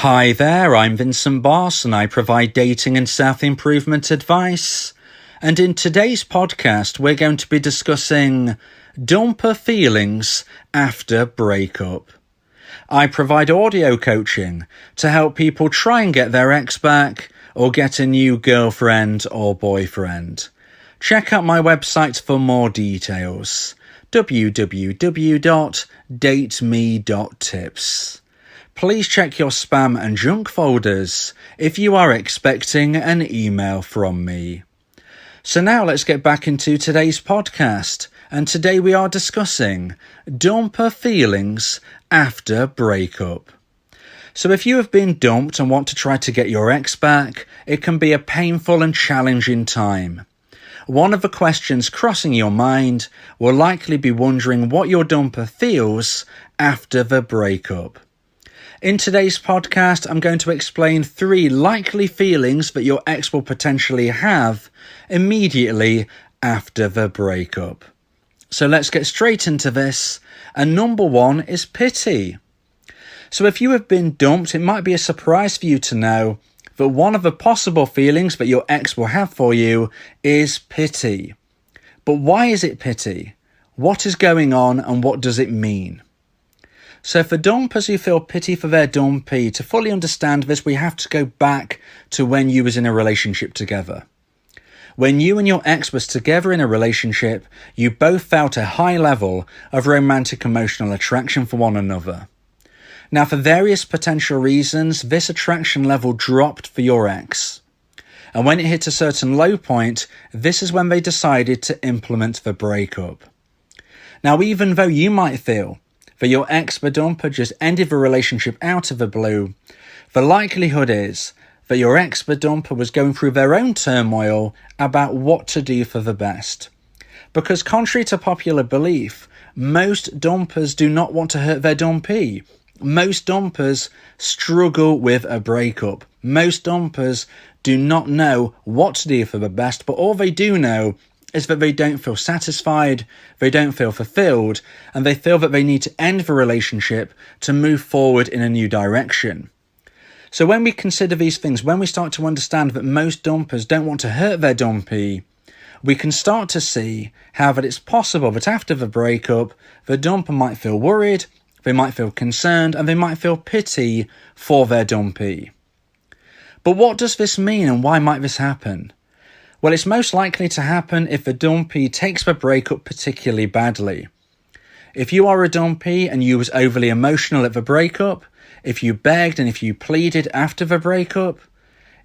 Hi there, I'm Vincent and I provide dating and self-improvement advice. And in today's podcast, we're going to be discussing dumper feelings after breakup. I provide audio coaching to help people try and get their ex back or get a new girlfriend or boyfriend. Check out my website for more details, www.dateme.tips. Please check your spam and junk folders if you are expecting an email from me. So now let's get back into today's podcast, and today we are discussing dumper feelings after breakup. So if you have been dumped and want to try to get your ex back, it can be a painful and challenging time. One of the questions crossing your mind will likely be wondering what your dumper feels after the breakup. In today's podcast, I'm going to explain 3 likely feelings that your ex will potentially have immediately after the breakup. So let's get straight into this. And number 1 is pity. So if you have been dumped, it might be a surprise for you to know that one of the possible feelings that your ex will have for you is pity. But why is it pity? What is going on and what does it mean? So for dumpers who feel pity for their dumpee, to fully understand this, we have to go back to when you was in a relationship together. When you and your ex was together in a relationship, you both felt a high level of romantic emotional attraction for one another. Now, for various potential reasons, this attraction level dropped for your ex. And when it hit a certain low point, this is when they decided to implement the breakup. Now, even though you might feel that your ex, the dumper, just ended the relationship out of the blue, the likelihood is that your ex, the dumper, was going through their own turmoil about what to do for the best. Because contrary to popular belief, most dumpers do not want to hurt their dumpee. Most dumpers struggle with a breakup. Most dumpers do not know what to do for the best, but all they do know is that they don't feel satisfied, they don't feel fulfilled, and they feel that they need to end the relationship to move forward in a new direction. So when we consider these things, when we start to understand that most dumpers don't want to hurt their dumpee, we can start to see how that it's possible that after the breakup, the dumper might feel worried, they might feel concerned, and they might feel pity for their dumpee. But what does this mean and why might this happen? Well, it's most likely to happen if the dumpee takes the breakup particularly badly. If you are a dumpee and you was overly emotional at the breakup, if you begged and if you pleaded after the breakup,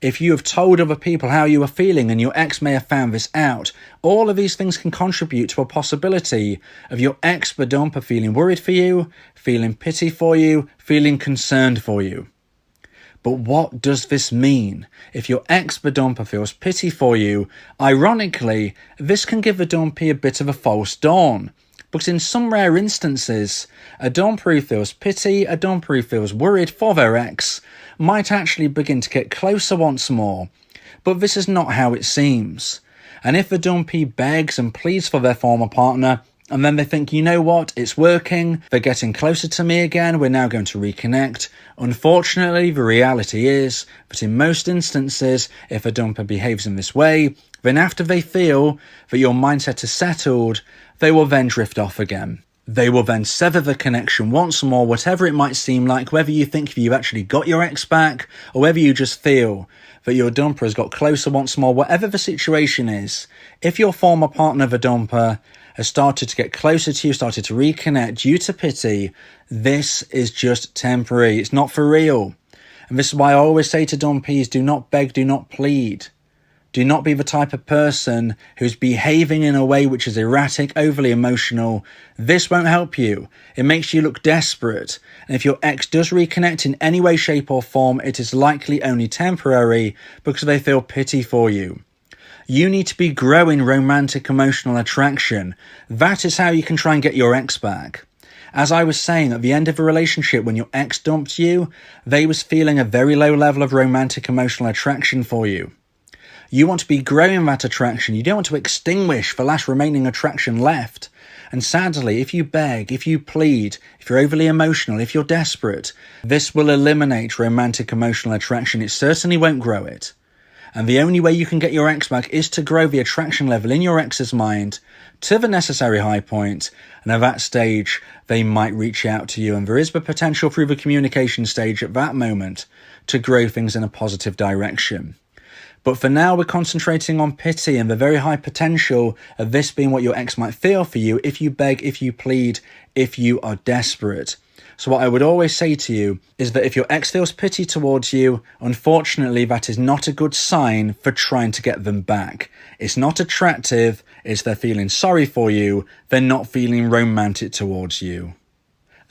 if you have told other people how you are feeling and your ex may have found this out, all of these things can contribute to a possibility of your ex, the dumper, feeling worried for you, feeling pity for you, feeling concerned for you. But what does this mean? If your ex, the dumper, feels pity for you, ironically, this can give the dumpee a bit of a false dawn. Because in some rare instances, a dumper who feels pity, a dumper who feels worried for their ex, might actually begin to get closer once more. But this is not how it seems. And if the dumpee begs and pleads for their former partner, and then they think, you know what, it's working, they're getting closer to me again, we're now going to reconnect. Unfortunately, the reality is that in most instances, if a dumper behaves in this way, then after they feel that your mindset is settled, they will then drift off again. They will then sever the connection once more, whatever it might seem like, whether you think you've actually got your ex back, or whether you just feel that your dumper has got closer once more, whatever the situation is. If your former partner, the dumper, has started to get closer to you, started to reconnect due to pity, this is just temporary. It's not for real. And this is why I always say to dumpees, do not beg, do not plead. Do not be the type of person who's behaving in a way which is erratic, overly emotional. This won't help you. It makes you look desperate. And if your ex does reconnect in any way, shape or form, it is likely only temporary because they feel pity for you. You need to be growing romantic emotional attraction. That is how you can try and get your ex back. As I was saying, at the end of a relationship, when your ex dumped you, they was feeling a very low level of romantic emotional attraction for you. You want to be growing that attraction. You don't want to extinguish the last remaining attraction left. And sadly, if you beg, if you plead, if you're overly emotional, if you're desperate, this will eliminate romantic emotional attraction. It certainly won't grow it. And the only way you can get your ex back is to grow the attraction level in your ex's mind to the necessary high point. And at that stage, they might reach out to you. And there is the potential through the communication stage at that moment to grow things in a positive direction. But for now, we're concentrating on pity and the very high potential of this being what your ex might feel for you if you beg, if you plead, if you are desperate. So what I would always say to you is that if your ex feels pity towards you, unfortunately, that is not a good sign for trying to get them back. It's not attractive. It's they're feeling sorry for you. They're not feeling romantic towards you.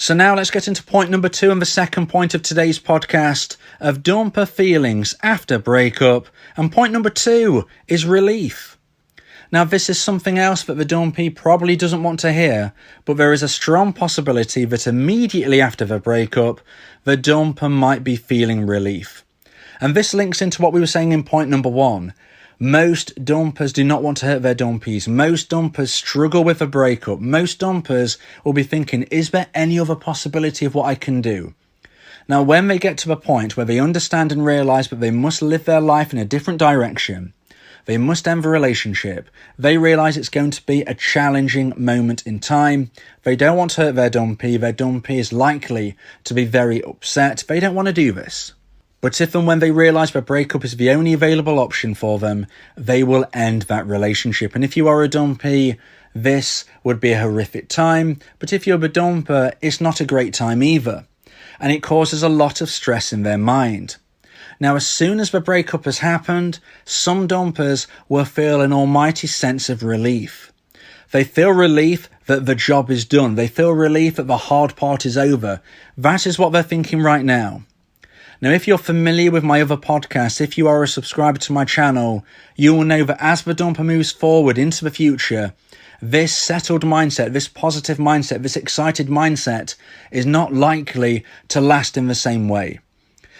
So now let's get into point number 2 and the second point of today's podcast of dumper feelings after breakup. And point number 2 is relief. Now, this is something else that the dumpee probably doesn't want to hear, but there is a strong possibility that immediately after the breakup, the dumper might be feeling relief. And this links into what we were saying in point number 1. Most dumpers do not want to hurt their dumpees. Most dumpers struggle with a breakup. Most dumpers will be thinking, is there any other possibility of what I can do? Now, when they get to the point where they understand and realise that they must live their life in a different direction, they must end the relationship, they realise it's going to be a challenging moment in time. They don't want to hurt their dumpee is likely to be very upset. They don't want to do this. But if and when they realise that breakup is the only available option for them, they will end that relationship. And if you are a dumpee, this would be a horrific time. But if you're a dumper, it's not a great time either. And it causes a lot of stress in their mind. Now, as soon as the breakup has happened, some dumpers will feel an almighty sense of relief. They feel relief that the job is done. They feel relief that the hard part is over. That is what they're thinking right now. Now, if you're familiar with my other podcasts, if you are a subscriber to my channel, you will know that as the dumper moves forward into the future, this settled mindset, this positive mindset, this excited mindset is not likely to last in the same way.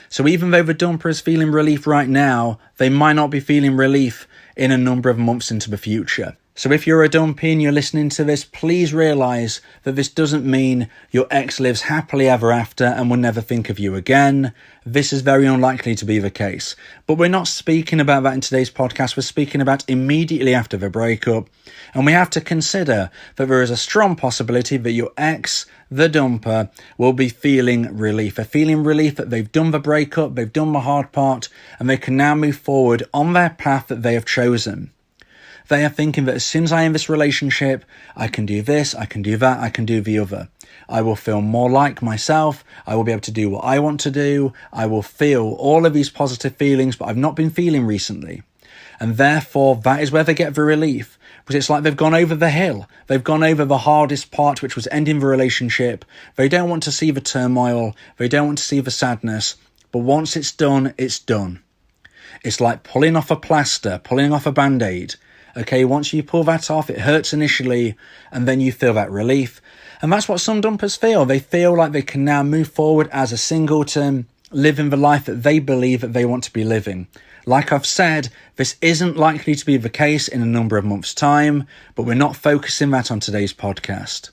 So even though the dumper is feeling relief right now, they might not be feeling relief in a number of months into the future. So if you're a dumpee and you're listening to this, please realise that this doesn't mean your ex lives happily ever after and will never think of you again. This is very unlikely to be the case. But we're not speaking about that in today's podcast. We're speaking about immediately after the breakup. And we have to consider that there is a strong possibility that your ex, the dumper, will be feeling relief. They're feeling relief that they've done the breakup, they've done the hard part, and they can now move forward on their path that they have chosen. They are thinking that as soon as I end this relationship, I can do this, I can do that, I can do the other. I will feel more like myself. I will be able to do what I want to do. I will feel all of these positive feelings, but I've not been feeling recently. And therefore, that is where they get the relief. Because it's like they've gone over the hill. They've gone over the hardest part, which was ending the relationship. They don't want to see the turmoil. They don't want to see the sadness. But once it's done, it's done. It's like pulling off a plaster, pulling off a band-aid. Okay, once you pull that off, it hurts initially, and then you feel that relief. And that's what some dumpers feel. They feel like they can now move forward as a singleton, living the life that they believe that they want to be living. Like I've said, this isn't likely to be the case in a number of months' time, but we're not focusing that on today's podcast.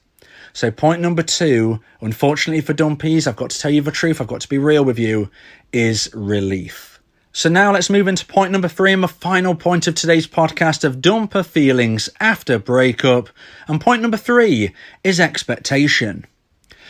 So point number 2, unfortunately for dumpees, I've got to tell you the truth, I've got to be real with you, is relief. So now let's move into point number 3 and the final point of today's podcast of dumper feelings after breakup. And point number 3 is expectation.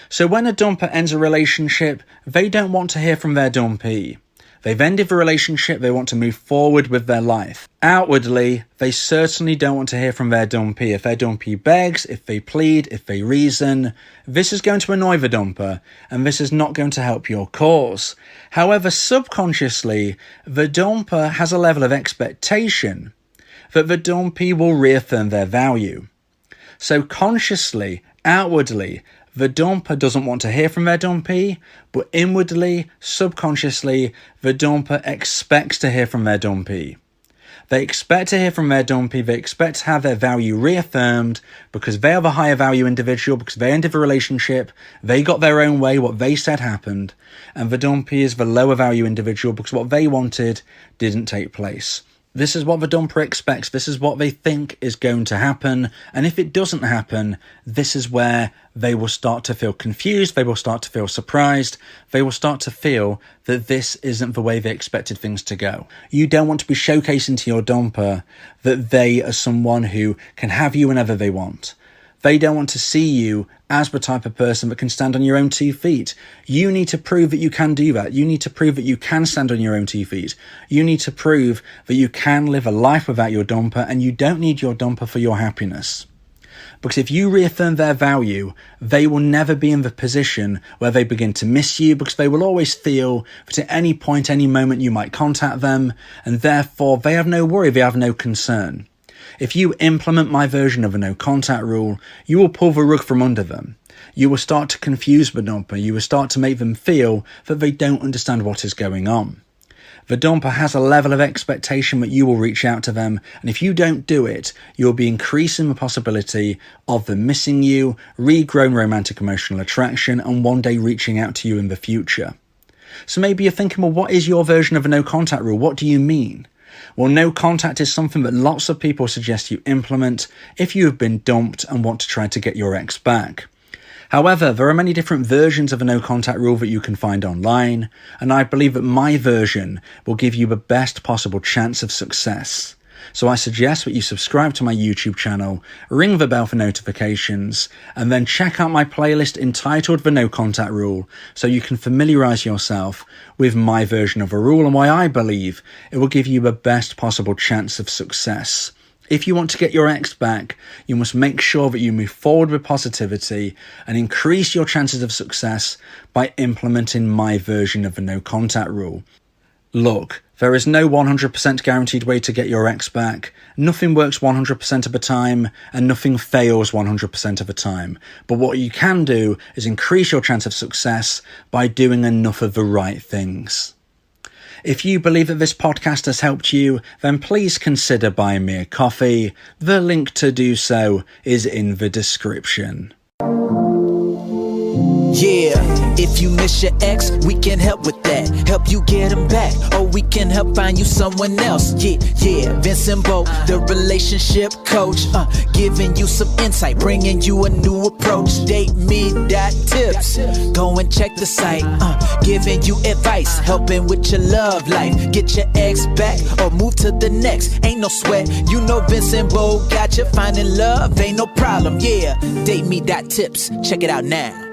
So when a dumper ends a relationship, they don't want to hear from their dumpee. They've ended the relationship, they want to move forward with their life. Outwardly, they certainly don't want to hear from their dumpee. If their dumpee begs, if they plead, if they reason, this is going to annoy the dumper, and this is not going to help your cause. However, subconsciously, the dumper has a level of expectation that the dumpee will reaffirm their value. So consciously, outwardly, the dumper doesn't want to hear from their dumpee, but inwardly, subconsciously, the dumper expects to hear from their dumpee. They expect to hear from their dumpee, they expect to have their value reaffirmed because they are the higher value individual, because they ended the relationship, they got their own way, what they said happened, and the dumpee is the lower value individual because what they wanted didn't take place. This is what the dumper expects. This is what they think is going to happen. And if it doesn't happen, this is where they will start to feel confused. They will start to feel surprised. They will start to feel that this isn't the way they expected things to go. You don't want to be showcasing to your dumper that they are someone who can have you whenever they want. They don't want to see you as the type of person that can stand on your own 2 feet. You need to prove that you can do that. You need to prove that you can stand on your own 2 feet. You need to prove that you can live a life without your dumper, and you don't need your dumper for your happiness. Because if you reaffirm their value, they will never be in the position where they begin to miss you, because they will always feel that at any point, any moment you might contact them, and therefore they have no worry, they have no concern. If you implement my version of a no contact rule, you will pull the rug from under them. You will start to confuse the dumper. You will start to make them feel that they don't understand what is going on. The dumper has a level of expectation that you will reach out to them, and if you don't do it, you'll be increasing the possibility of them missing you, regrown romantic emotional attraction, and one day reaching out to you in the future. So maybe you're thinking, well, what is your version of a no contact rule? What do you mean? Well, no contact is something that lots of people suggest you implement if you have been dumped and want to try to get your ex back. However, there are many different versions of a no contact rule that you can find online, and I believe that my version will give you the best possible chance of success. So I suggest that you subscribe to my YouTube channel, ring the bell for notifications, and then check out my playlist entitled The No Contact Rule so you can familiarise yourself with my version of a rule and why I believe it will give you the best possible chance of success. If you want to get your ex back, you must make sure that you move forward with positivity and increase your chances of success by implementing my version of the no contact rule. Look, there is no 100% guaranteed way to get your ex back. Nothing works 100% of the time, and nothing fails 100% of the time. But what you can do is increase your chance of success by doing enough of the right things. If you believe that this podcast has helped you, then please consider buying me a coffee. The link to do so is in the description. Yeah, if you miss your ex, we can help with that. Help you get him back, or we can help find you someone else. Yeah, Vincent, the relationship coach, giving you some insight, bringing you a new approach. DateMe.tips, go and check the site, giving you advice, helping with your love life. Get your ex back, or move to the next. Ain't no sweat, you know Vincent got you. Finding love ain't no problem. Yeah, DateMe.tips, check it out now.